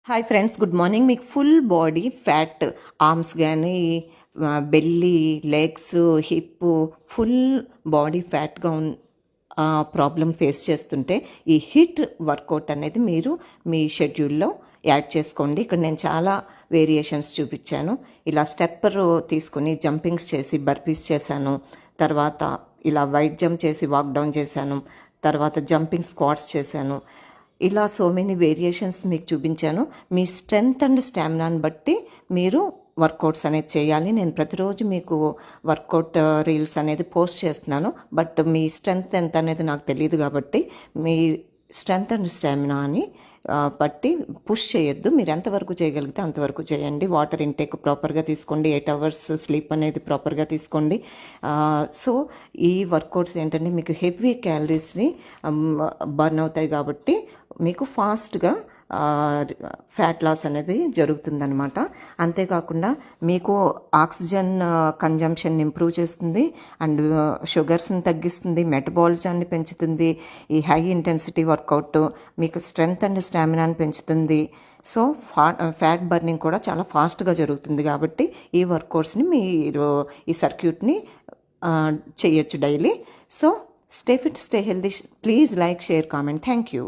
Hi friends, good morning. మీకు full body fat, arms కానీ, belly, legs, hip, full body ఫ్యాట్గా problem face చేస్తుంటే ఈ హిట్ వర్కౌట్ అనేది మీరు మీ షెడ్యూల్లో యాడ్ చేసుకోండి. ఇక్కడ నేను చాలా వేరియేషన్స్ చూపించాను. ఇలా స్టెప్పర్ తీసుకుని జంపింగ్స్ చేసి బర్పీస్ చేశాను. తర్వాత ఇలా వైట్ జంప్ చేసి వాక్ డౌన్ చేశాను. తర్వాత జంపింగ్ స్క్వాట్స్ చేశాను. ఇలా సో మెనీ వేరియేషన్స్ మీకు చూపించాను. మీ స్ట్రెంగ్త్ అండ్ స్టామినాని బట్టి మీరు వర్కౌట్స్ అనేది చేయాలి. నేను ప్రతిరోజు మీకు వర్కౌట్ రీల్స్ అనేది పోస్ట్ చేస్తున్నాను. బట్ మీ స్ట్రెంగ్త్ ఎంత అనేది నాకు తెలియదు కాబట్టి మీ స్ట్రెంగ్త్ అండ్ స్టామినాని బట్టి పుష్ చేయొద్దు. మీరు ఎంతవరకు చేయగలిగితే అంతవరకు చేయండి. వాటర్ ఇంటేక్ ప్రాపర్గా తీసుకోండి. 8 hours స్లీప్ అనేది ప్రాపర్గా తీసుకోండి. సో ఈ వర్కౌట్స్ ఏంటంటే మీకు హెవీ క్యాలరీస్ని బర్న్ అవుతాయి కాబట్టి మీకు ఫాస్ట్గా ఫ్యాట్ లాస్ అనేది జరుగుతుందనమాట. అంతేకాకుండా మీకు ఆక్సిజన్ కన్జంప్షన్ ఇంప్రూవ్ చేస్తుంది అండ్ షుగర్స్ని తగ్గిస్తుంది, మెటబాలిజాన్ని పెంచుతుంది. ఈ హై ఇంటెన్సిటీ వర్కౌట్ మీకు స్ట్రెంగ్త్ అండ్ స్టామినాని పెంచుతుంది. సో ఫ్యాట్ బర్నింగ్ కూడా చాలా ఫాస్ట్గా జరుగుతుంది కాబట్టి ఈ వర్కౌట్స్ని మీరు ఈ సర్క్యూట్ని చేయొచ్చు daily. So stay fit, stay healthy. Please like, share, comment. Thank you.